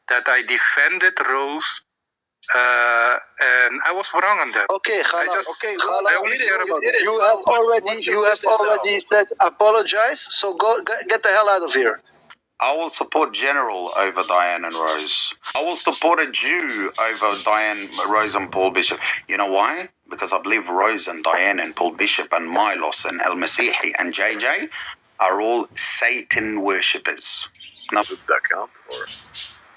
that I defended Rose, and I was wrong on that. Okay, Khala, I only care about it. You have already said apologize, so go get the hell out of here. I will support General over Diane and Rose. I will support a Jew over Diane, Rose and Paul Bishop. You know why? Because I believe Rose and Diane and Paul Bishop and Milos and El Masihi and JJ are all Satan worshippers. Now, does that count? Or?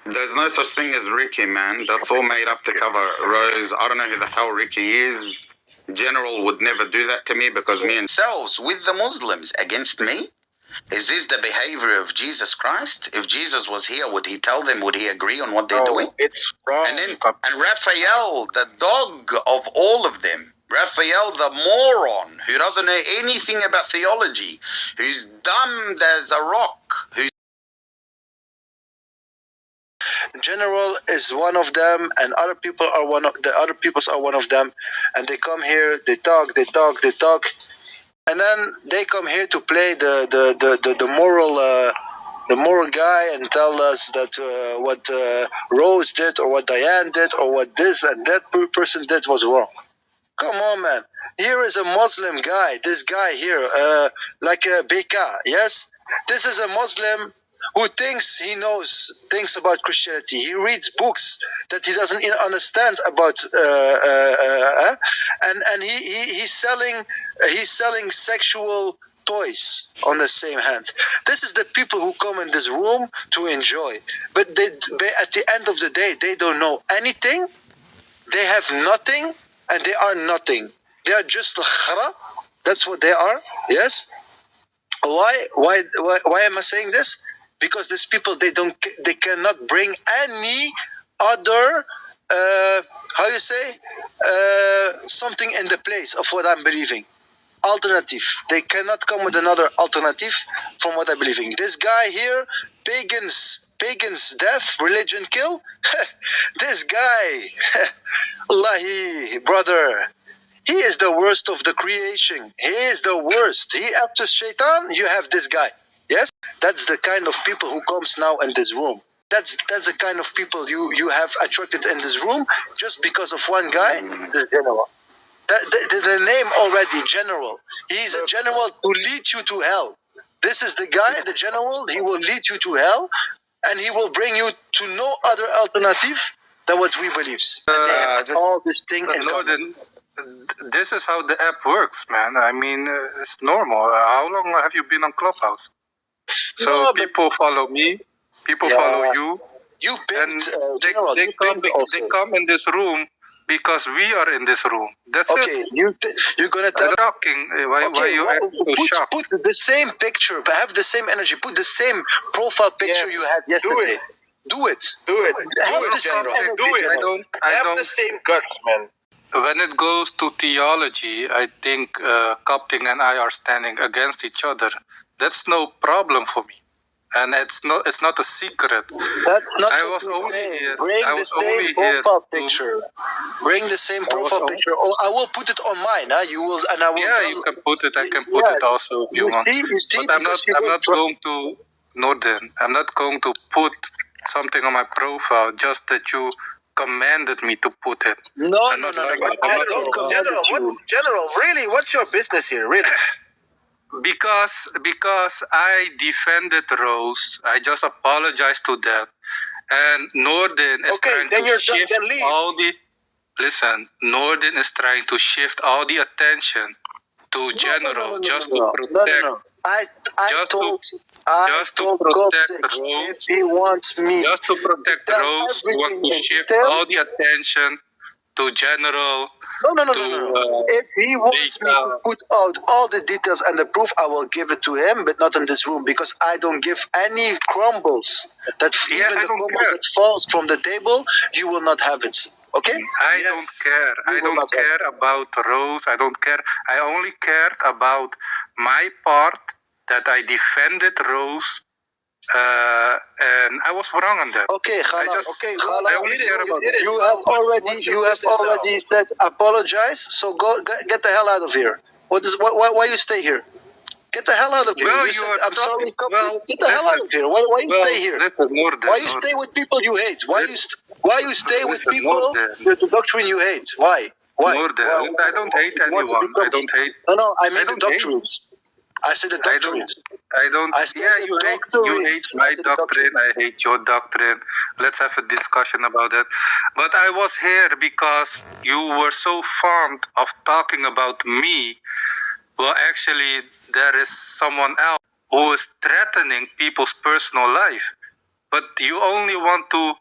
There's no such thing as Ricky, man. That's all made up to cover Rose. I don't know who the hell Ricky is. General would never do that to me because me and selves with the Muslims against me. Is this the behavior of Jesus Christ? If Jesus was here, would he tell them? Would he agree on what they're doing? It's wrong. And Rafael, the dog of all of them, Rafael, the moron, who doesn't know anything about theology, who's dumb as a rock, who's General is one of them, and other people are one of the other peoples are one of them, and they come here, they talk, and then they come here to play the moral guy and tell us that what Rose did or what Diane did or what this and that person did was wrong. Come on, man. Here is a Muslim guy. This guy here, like a BK, yes? This is a Muslim who thinks he knows things about Christianity. He reads books that he doesn't understand about, and he's selling sexual toys on the same hand. This is the people who come in this room to enjoy, but at the end of the day, they don't know anything. They have nothing, and they are nothing. They are just khara. That's what they are. Yes. Why am I saying this? Because these people, they cannot bring any other something in the place of what I'm believing. Alternative. They cannot come with another alternative from what I'm believing. This guy here, pagans death, religion kill. This guy, Allahi, brother, he is the worst of the creation. He is the worst. After Shaitan, you have this guy. Yes, that's the kind of people who comes now in this room. That's the kind of people you have attracted in this room just because of one guy, the general. The name already, general. He's a general to lead you to hell. This is the guy, the general. He will lead you to hell, and he will bring you to no other alternative than what we believe. All this thing in common. This is how the app works, man. I mean, it's normal. How long have you been on Clubhouse? So people follow me, people follow you. You picked, they come in this room because we are in this room. That's it. You're gonna tell. Shocking. Why you act so shocked? Put the same picture, but have the same energy. Put the same profile picture you had yesterday. Do it. Have the same guts, man. When it goes to theology, I think Copting and I are standing against each other. That's no problem for me, and it's not a secret. That's not I was only here. Bring the same profile picture. Bring the same profile picture. Oh, I will put it on mine. You will, and I will. Yeah, you can put it. I can put it also if you want. But I'm not going to Northern. I'm not going to put something on my profile just that you commanded me to put it. No. General, really, what's your business here, really? Because I defended Rose, I just apologized to that, and Northern is trying to shift all the. Listen, Northern is trying to shift all the attention to General just to protect. Just to protect Rose. If he wants me, just to protect Rose, you want to shift all the attention to General. No. If he wants me to put out all the details and the proof, I will give it to him, but not in this room, because I don't give any crumbles. Even the crumbles that falls from the table, you will not have it. Okay? I don't care. I don't care about Rose. I don't care. I only cared about my part, that I defended Rose. And I was wrong on that. Okay, Khala. I only care about it. You have already said apologize. So go get the hell out of here. Why you stay here? Get the hell out of here. Well, I'm sorry, Coptic. well, get the hell out of here. Why you stay here? Listen, Why you stay with people you hate? Why you stay with people the doctrine you hate? Why? I don't hate anyone. I don't hate. No, I mean the doctrines. I said the doctrines. I don't. Yeah, you hate my doctrine. I hate your doctrine. Let's have a discussion about it. But I was here because you were so fond of talking about me. Well, actually, there is someone else who is threatening people's personal life. But you only want to.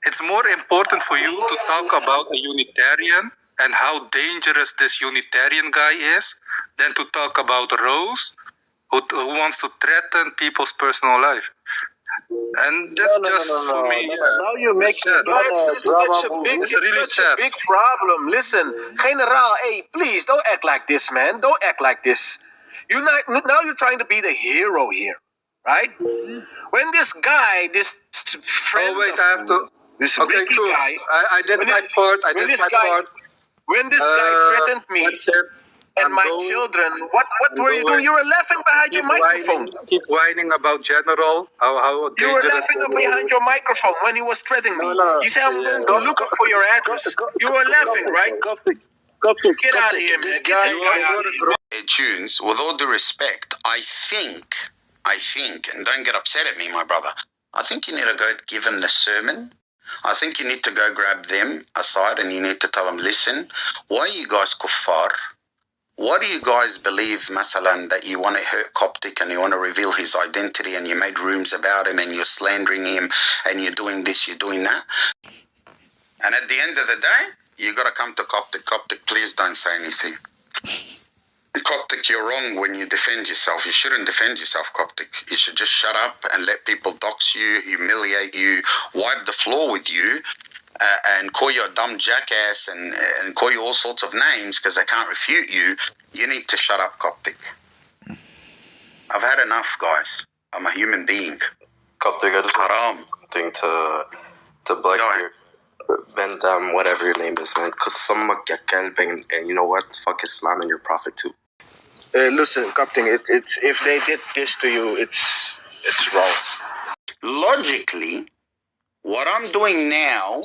It's more important for you to talk about a Unitarian and how dangerous this Unitarian guy is than to talk about Rose, who wants to threaten people's personal life. And that's for me. Now you make it's such a big problem. Listen, General, hey, please don't act like this, man. Don't act like this. Now you're trying to be the hero here, right? When this guy, this friend, I have to. This okay, true. guy, I did my part. When this guy threatened me and my children, what were you doing? You were laughing behind your microphone. Keep whining about General. How you were laughing behind your microphone when he was threatening me. You said, I'm going to look up for your address. You were laughing, right? Get out of here, man. Get out of here. Tunes, with all due respect, I think, and don't get upset at me, my brother, I think you need to go give him the sermon. I think you need to go grab them aside and you need to tell them, listen, why are you guys kuffar? Why do you guys believe, Masalan, that you want to hurt Coptic and you want to reveal his identity and you made rooms about him and you're slandering him and you're doing this, you're doing that? And at the end of the day, you got to come to Coptic. Coptic, please don't say anything. Coptic, you're wrong when you defend yourself. You shouldn't defend yourself, Coptic. You should just shut up and let people dox you, humiliate you, wipe the floor with you, and call you a dumb jackass and call you all sorts of names because they can't refute you. You need to shut up, Coptic. I've had enough, guys. I'm a human being. Coptic, I just want something to black here. Vendam, whatever your name is, man. And you know what? Fuck Islam and your prophet too. Listen, Captain, it's if they did this to you, it's wrong. Logically, what I'm doing now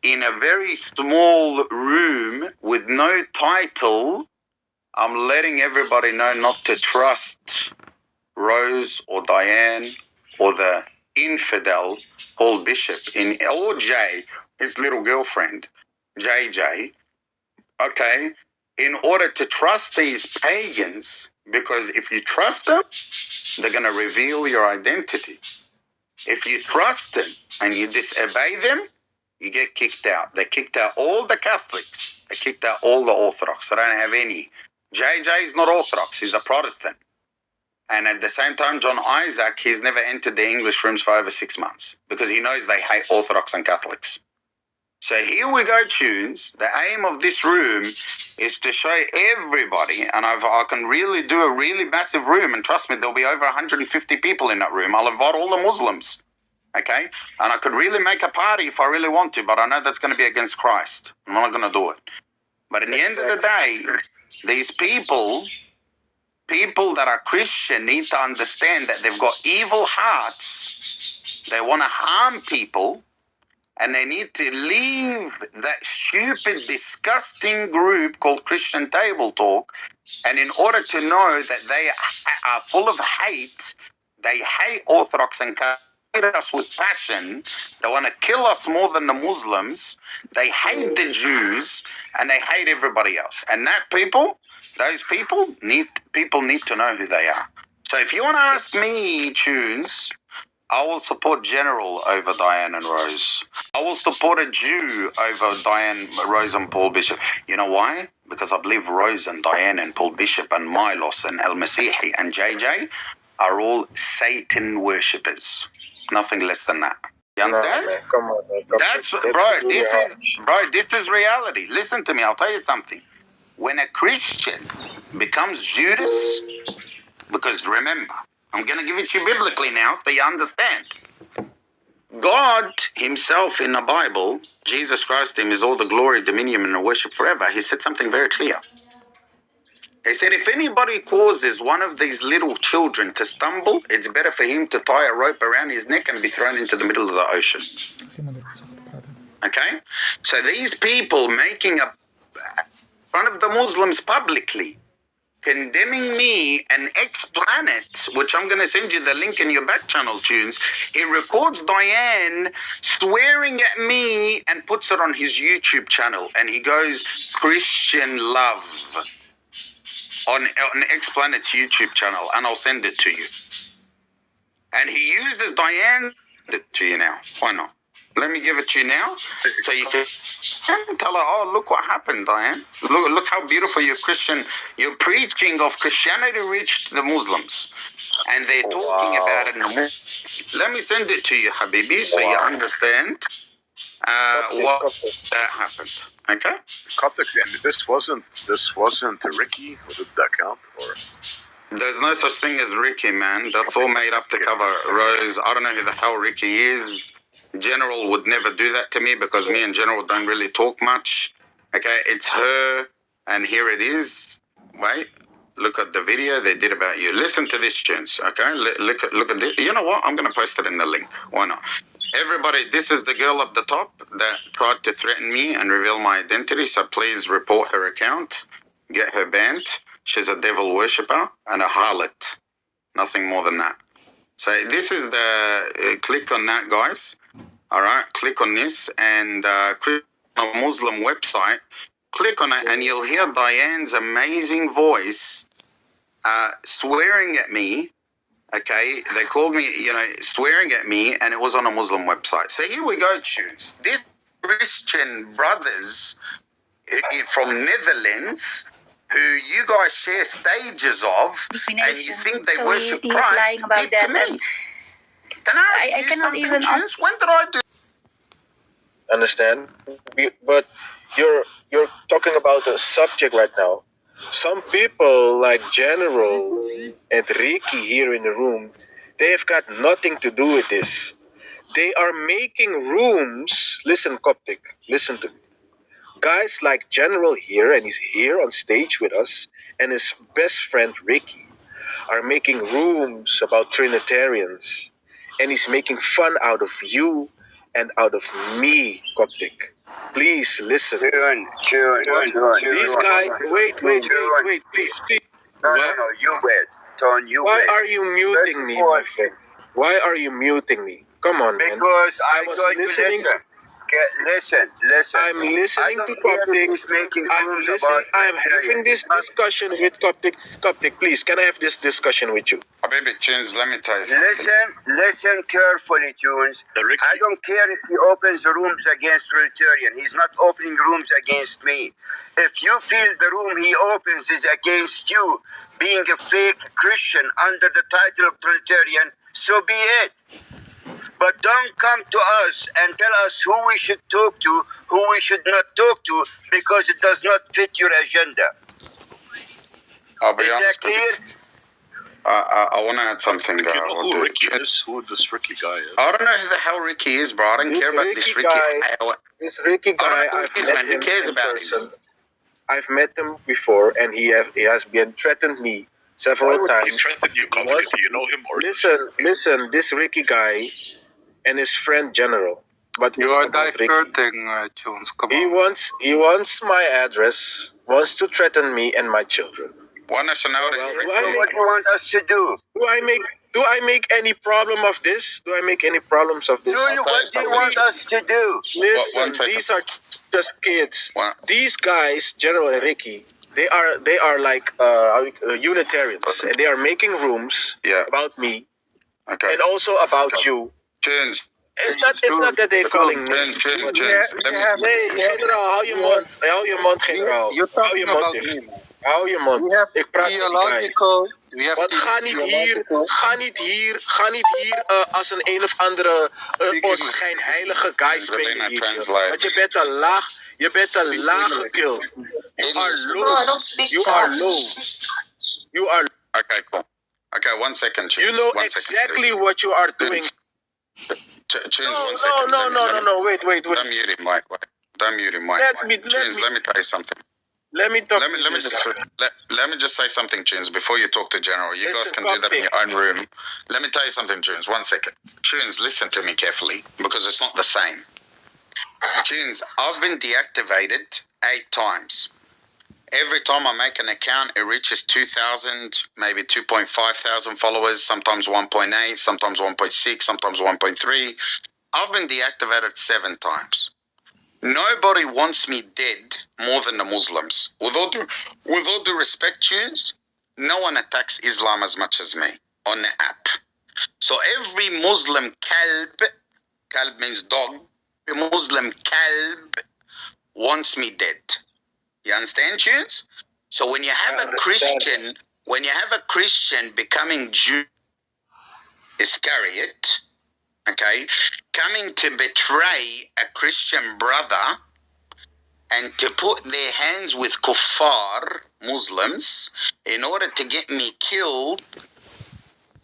in a very small room with no title, I'm letting everybody know not to trust Rose or Diane or the infidel Paul Bishop or Jay, his little girlfriend, JJ. Okay, in order to trust these pagans, because if you trust them, they're going to reveal your identity. If you trust them and you disobey them, you get kicked out. They kicked out all the Catholics. They kicked out all the Orthodox. I don't have any. JJ is not Orthodox. He's a Protestant. And at the same time, John Isaac, he's never entered the English rooms for over 6 months because he knows they hate Orthodox and Catholics. So here we go, Tunes. The aim of this room is to show everybody, and I can really do a really massive room, and trust me, there'll be over 150 people in that room. I'll invite all the Muslims, okay? And I could really make a party if I really want to, but I know that's going to be against Christ. I'm not going to do it. But at the end of the day, these people that are Christian need to understand that they've got evil hearts. They want to harm people. And they need to leave that stupid, disgusting group called Christian Table Talk. And in order to know that they are full of hate, they hate Orthodox and hate us with passion. They want to kill us more than the Muslims. They hate the Jews, and they hate everybody else. And those people need to know who they are. So if you want to ask me, Tunes, I will support General over Diane and Rose. I will support a Jew over Diane, Rose and Paul Bishop. You know why? Because I believe Rose and Diane and Paul Bishop and Milos and El Masihi and JJ are all Satan worshippers. Nothing less than that. You understand? No, man. Come on, man. This is reality. Listen to me. I'll tell you something. When a Christian becomes Judas, because remember, I'm going to give it to you biblically now so you understand. God himself in the Bible, Jesus Christ, him is all the glory, dominion, and worship forever. He said something very clear. He said, if anybody causes one of these little children to stumble, it's better for him to tie a rope around his neck and be thrown into the middle of the ocean. Okay? So these people making a front of the Muslims publicly, condemning me and X-Planet, which I'm going to send you the link in your back channel, Tunes. He records Diane swearing at me and puts it on his YouTube channel. And he goes, Christian love, on X-Planet's YouTube channel. And I'll send it to you. And he uses Diane to you now. Why not? Let me give it to you now, so you can tell her, oh, look what happened, Diane. Look how beautiful your preaching of Christianity reached the Muslims. And they're talking about it. Let me send it to you, Habibi, so you understand what that happened. Okay? Coptic, and this wasn't Ricky? Was it that count? Or? There's no such thing as Ricky, man. That's all made up to cover Rose. I don't know who the hell Ricky is. General would never do that to me because me and General don't really talk much. Okay, it's her, and here it is. Wait, look at the video they did about you. Listen to this, Tunes. Okay, look at this. You know what? I'm gonna post it in the link. Why not? Everybody, this is the girl up the top that tried to threaten me and reveal my identity. So please report her account, get her banned. She's a devil worshipper and a harlot. Nothing more than that. So this is the click on that, guys. All right, click on this and click on a Muslim website. Click on it and you'll hear Diane's amazing voice swearing at me. Okay, they called me, swearing at me, and it was on a Muslim website. So here we go, Tunes. These Christian brothers from Netherlands, who you guys share stages of, and you think they worship Christ, lying about that. Me. Can I cannot even. When did I do? Understand? But you're talking about a subject right now. Some people like General and Ricky here in the room, they have got nothing to do with this. They are making rooms. Listen, Coptic, listen to me. Guys like General here, and he's here on stage with us, and his best friend Ricky are making rooms about Trinitarians. And he's making fun out of you and out of me, Coptic. Please listen. These guys, wait, please. No, you wait. Turn, you Why wait. are you muting me, my friend? Why are you muting me? Come on, man. Because I was going listening. to listen. Listen. I'm listening to Coptic. I'm having this discussion with Coptic. Coptic, please, can I have this discussion with you? Baby, Tunes, let me tell you something. Listen carefully, Tunes. I don't care if he opens rooms against Trinitarian. He's not opening rooms against me. If you feel the room he opens is against you, being a fake Christian under the title of Trinitarian, so be it. But don't come to us and tell us who we should talk to, who we should not talk to, because it does not fit your agenda. I'll be honest. Is that clear? I want to add something. You know who Ricky is? Who this Ricky guy is? I don't know who the hell Ricky is, bro. I don't care about this Ricky guy. This Ricky guy, who cares about him? I've met him before, and he has been threatened me several times. He threatened you, Coptic. Do you know him? Or Listen, this Ricky guy and his friend General. But you are diverting, Jones. Come on. He wants my address, wants to threaten me and my children. What nationality? What do you want us to do? Do I make any problem of this? Do I make any problems of this? What do you want us to do? Listen, these are just kids. What? These guys, General and Ricky, they are like Unitarians, and they are making rooms about me, and also about you. Tunes. It's not that they're calling me. Generaal, hou je mond, generaal. Hou je mond dicht. Hou je mond. Ik praat met die guy. Want ga niet hier als een of andere onschijnheilige guy spelen hier. Want je bent te laag gekild. You are low. Okay, cool. Okay, 1 second, Tunes. You know exactly what you are doing. No, wait. Don't mute him, Mike. Don't mute him, Mike. Tunes, let me tell you something. Let me talk. Let me just say something, Tunes, before you talk to General. You guys can do that in your own room. Let me tell you something, Tunes. 1 second. Tunes, listen to me carefully, because it's not the same. Tunes, I've been deactivated 8 times. Every time I make an account, it reaches 2,000, maybe 2,500 followers, sometimes 1.8, sometimes 1.6, sometimes 1.3. I've been deactivated 7 times. Nobody wants me dead more than the Muslims. With all due respect, Tunes, no one attacks Islam as much as me on the app. So every Muslim kalb means dog, every Muslim kalb wants me dead. You understand, Tunes? So when you have a Christian becoming Jew Iscariot, okay, coming to betray a Christian brother and to put their hands with kuffar, Muslims, in order to get me killed,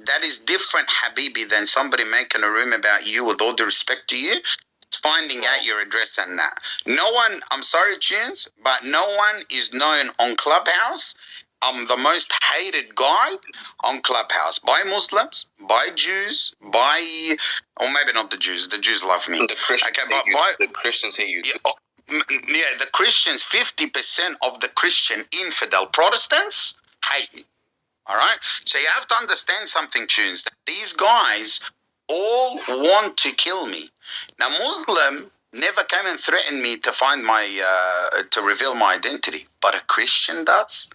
that is different, Habibi, than somebody making a room about you with all due respect to you. It's finding out your address and that. No one, I'm sorry, Tunes, but no one is known on Clubhouse. I'm the most hated guy on Clubhouse by Muslims, by Jews, by, or maybe not the Jews love me. The Christians, okay, the Christians hate you. Yeah, the Christians, 50% of the Christian infidel Protestants hate me. All right? So you have to understand something, Tunes. That these guys all want to kill me. Now, Muslim never came and threatened me to find to reveal my identity. But a Christian does.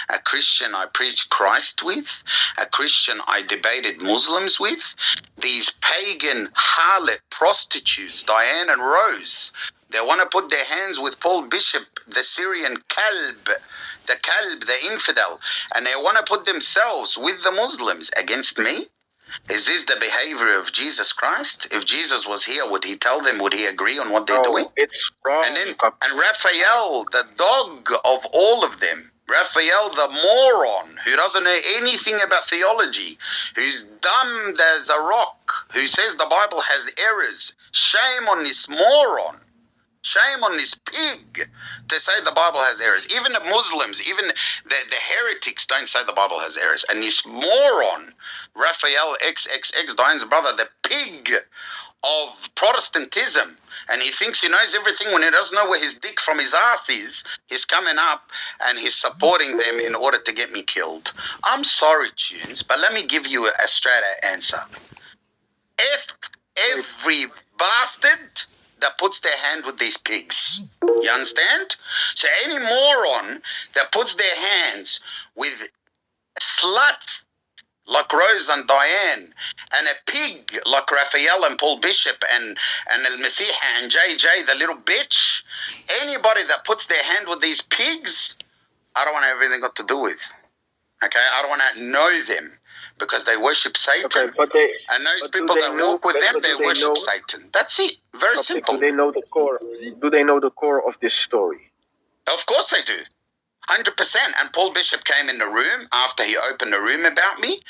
A Christian I preached Christ with. A Christian I debated Muslims with. These pagan harlot prostitutes, Diane and Rose, they want to put their hands with Paul Bishop, the Syrian the infidel, and they want to put themselves with the Muslims against me. Is this the behavior of Jesus Christ? If Jesus was here, would he tell them, would he agree on what they're doing? It's wrong. And Rafael, the dog of all of them, Rafael, the moron, who doesn't know anything about theology, who's dumb as a rock, who says the Bible has errors. Shame on this moron. Shame on this pig to say the Bible has errors. Even the Muslims, even the heretics don't say the Bible has errors. And this moron, Raphael XXX, Diane's brother, the pig of Protestantism, and he thinks he knows everything when he doesn't know where his dick from his ass is, he's coming up and he's supporting them in order to get me killed. I'm sorry, Tunes, but let me give you a straight answer. If every bastard that puts their hand with these pigs. You understand? So any moron that puts their hands with sluts like Rose and Diane, and a pig like Raphael and Paul Bishop and El Messiha and JJ, the little bitch, anybody that puts their hand with these pigs, I don't want to have anything got to do with. Okay? I don't want to know them. Because they worship Satan. Okay, and those people that walk with them, they worship Satan. That's it. Very simple. Do they know the core? Do they know the core of this story? Of course they do. 100%. And Paul Bishop came in the room after he opened the room about me.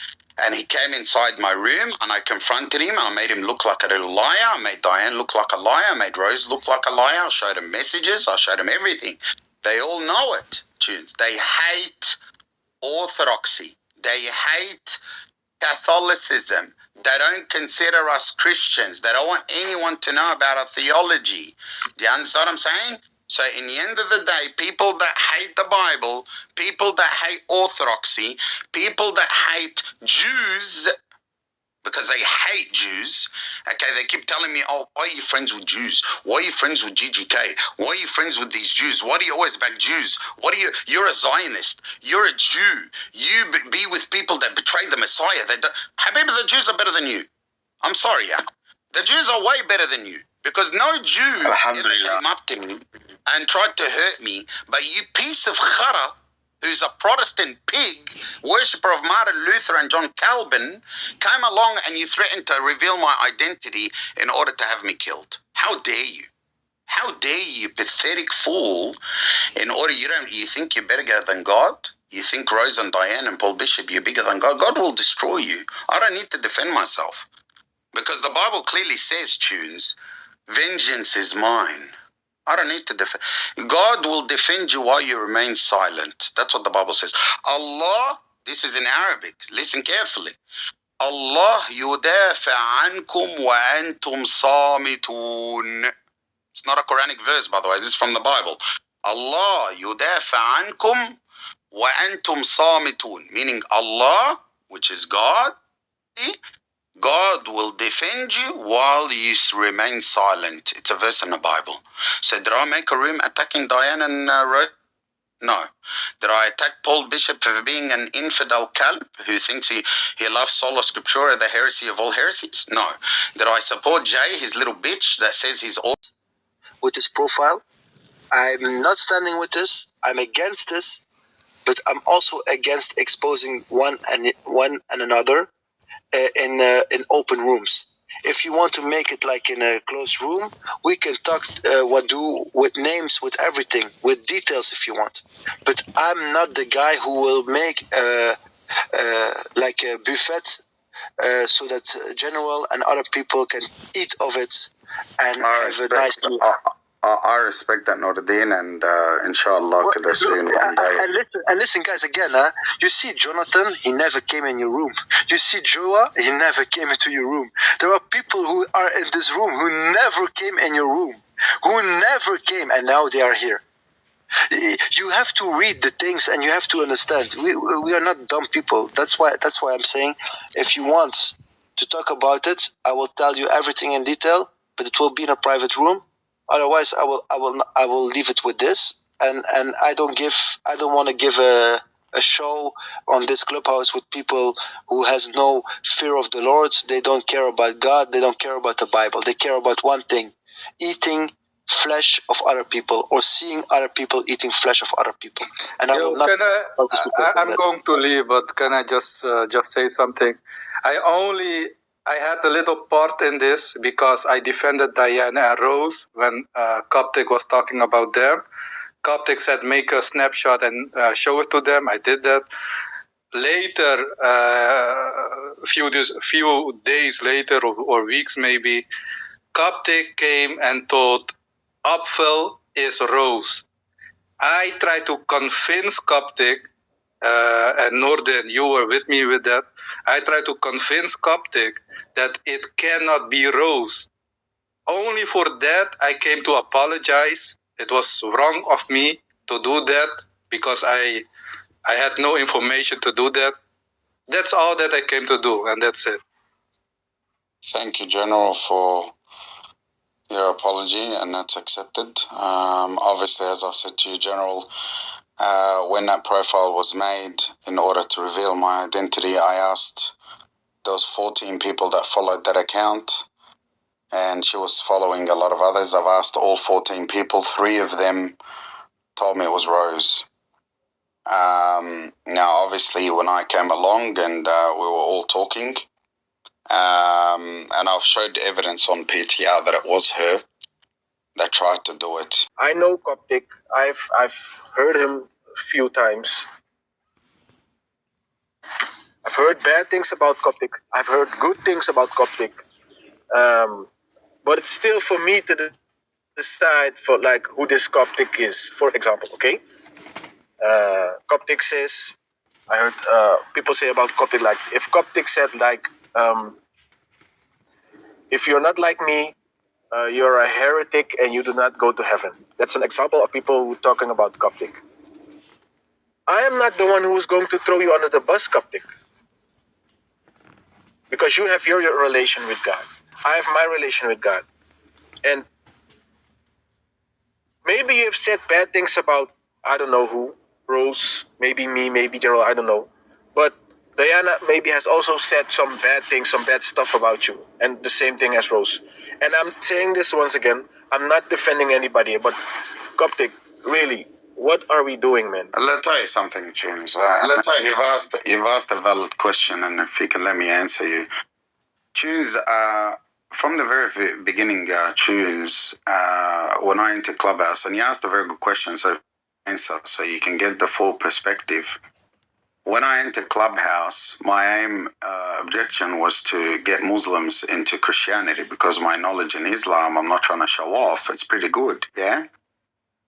And he came inside my room and I confronted him. I made him look like a little liar. I made Diane look like a liar. I made Rose look like a liar. I showed him messages. I showed him everything. They all know it, Tunes. They hate orthodoxy. They hate Catholicism. They don't consider us Christians. They don't want anyone to know about our theology. Do you understand what I'm saying? So in the end of the day, people that hate the Bible, people that hate orthodoxy, people that hate Jews, because they hate Jews, okay, they keep telling me, oh, why are you friends with Jews? Why are you friends with GGK? Why are you friends with these Jews? Why do you always back Jews? You're a Zionist. You're a Jew. You be with people that betray the Messiah. Maybe the Jews are better than you. I'm sorry, yeah. The Jews are way better than you. Because no Jew ever came up to me and tried to hurt me, but you piece of chara, who's a Protestant pig, worshipper of Martin Luther and John Calvin, came along and you threatened to reveal my identity in order to have me killed. How dare you? How dare you, pathetic fool, you think you're better than God? You think Rose and Diane and Paul Bishop, you're bigger than God? God will destroy you. I don't need to defend myself. Because the Bible clearly says, Tunes, vengeance is mine. I don't need to defend. God will defend you while you remain silent. That's what the Bible says. Allah, this is in Arabic. Listen carefully. Allah yudafi ankum wa antum samitun. It's not a Quranic verse, by the way. This is from the Bible. Allah yudafi ankum wa antum samitun. Meaning Allah, which is God, God will defend you while you remain silent. It's a verse in the Bible. So did I make a room attacking Diane and Rose? No. Did I attack Paul Bishop for being an infidel calb who thinks he loves sola scriptura, the heresy of all heresies? No. Did I support Jay, his little bitch that says he's all with his profile? I'm not standing with this. I'm against this, but I'm also against exposing one and another in open rooms. If you want to make it like in a closed room, we can talk with names, with everything, with details if you want. But I'm not the guy who will make like a buffet so that general and other people can eat of it and have a nice meal. I respect that, Nordine, and inshallah, and listen, guys, again, you see Jonathan, he never came in your room. You see Joa, he never came into your room. There are people who are in this room who never came in your room, and now they are here. You have to read the things and you have to understand. We are not dumb people. That's why I'm saying, if you want to talk about it, I will tell you everything in detail, but it will be in a private room. Otherwise, I will leave it with this, and I don't want to give a show on this clubhouse with people who has no fear of the Lord. They don't care about God. They don't care about the Bible. They care about one thing: eating flesh of other people or seeing other people eating flesh of other people. And I will not. I'm going to leave, but can I just say something? I had a little part in this because I defended Diane and Rose when Coptic was talking about them. Coptic said make a snapshot and show it to them. I did that. Later, few days later or weeks maybe, Coptic came and told Apfel is Rose. I tried to convince Coptic, and Norden, you were with me with that. I tried to convince Coptic that it cannot be Rose. Only for that I came to apologize. It was wrong of me to do that because I had no information to do that. That's all that I came to do, and that's it. Thank you, General, for your apology, and that's accepted. Obviously, as I said to you, General, when that profile was made, in order to reveal my identity, I asked those 14 people that followed that account, and she was following a lot of others. I've asked all 14 people. 3 of them told me it was Rose. Now, obviously, when I came along and we were all talking, and I've showed evidence on PTR that it was her that tried to do it. I know Coptic. I've heard him a few times. I've heard bad things about Coptic. I've heard good things about Coptic. But it's still for me to decide for like who this Coptic is. For example, okay? Coptic says, I heard people say about Coptic, like if Coptic said like, if you're not like me, you're a heretic and you do not go to heaven. That's an example of people who are talking about Coptic. I am not the one who's going to throw you under the bus, Coptic. Because you have your relation with God. I have my relation with God. And maybe you've said bad things about, I don't know who, Rose, maybe me, maybe General, I don't know. But Diana maybe has also said some bad things, some bad stuff about you. And the same thing as Rose. And I'm saying this once again, I'm not defending anybody, but Coptic, really, what are we doing, man? Let me tell you something, James. You've asked a valid question, and if you can let me answer you. Tunes, from the very beginning, Tunes, when I entered Clubhouse, and you asked a very good question, so answer, so you can get the full perspective. When I entered Clubhouse, my objection was to get Muslims into Christianity because my knowledge in Islam, I'm not trying to show off. It's pretty good, yeah?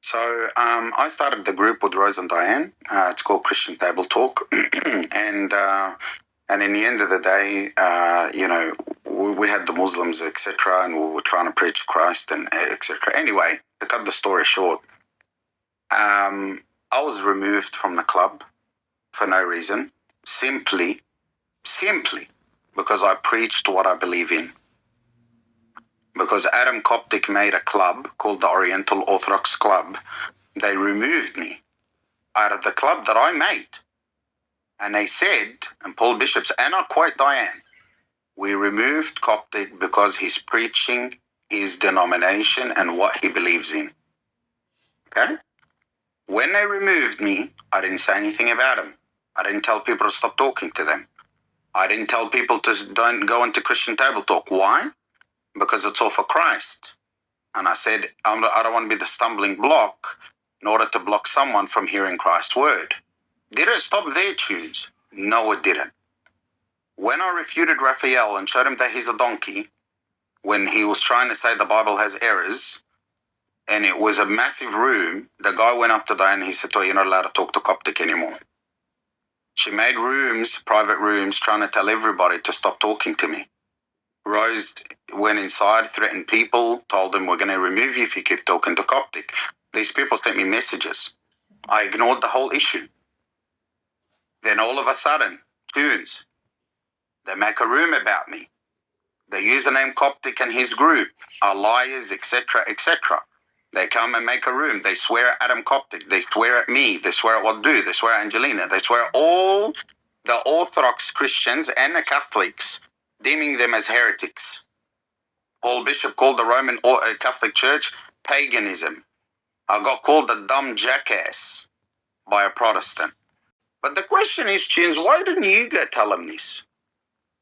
So I started the group with Rose and Diane. It's called Christian Table Talk. And in the end of the day, you know, we had the Muslims, etc., and we were trying to preach Christ and etc. Anyway, to cut the story short, I was removed from the club for no reason, simply because I preached what I believe in. Because Adam Coptic made a club called the Oriental Orthodox Club, they removed me out of the club that I made. And they said, and Paul Bishop's, and I quote Diane, we removed Coptic because he's preaching his denomination and what he believes in. Okay? When they removed me, I didn't say anything about him. I didn't tell people to stop talking to them. I didn't tell people to don't go into Christian Table Talk. Why? Because it's all for Christ. And I said, I don't want to be the stumbling block in order to block someone from hearing Christ's word. Did it stop their tunes? No, it didn't. When I refuted Rafael and showed him that he's a donkey, when he was trying to say the Bible has errors, and it was a massive room, the guy went up to Diane and he said, oh, you're not allowed to talk to Coptic anymore. She made rooms, private rooms, trying to tell everybody to stop talking to me. Rose went inside, threatened people, told them we're going to remove you if you keep talking to Coptic. These people sent me messages. I ignored the whole issue. Then all of a sudden, tunes, they make a room about me. The username Coptic and his group are liars, etc., etc. They come and make a room. They swear at Adam Coptic. They swear at me. They swear at Wadu. They swear at Angelina. They swear at all the Orthodox Christians and the Catholics, deeming them as heretics. Paul Bishop called the Roman Catholic Church paganism. I got called a dumb jackass by a Protestant. But the question is, Chins, why didn't you go tell him this?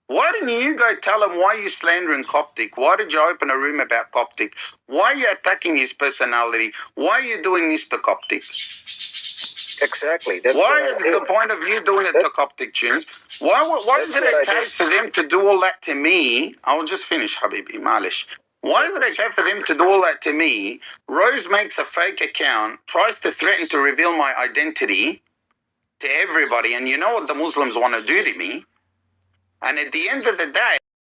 Why didn't you go tell him why you're slandering Coptic? Why did you open a room about Coptic? Why are you attacking his personality? Why are you doing this to Coptic? Exactly. That's why is the point of you doing it to Coptic, Chins? Why is it okay for them to do all that to me? I'll just finish, Habibi, Malish. Why is it okay for them to do all that to me? Rose makes a fake account, tries to threaten to reveal my identity to everybody, and you know what the Muslims want to do to me? And at the end of the day,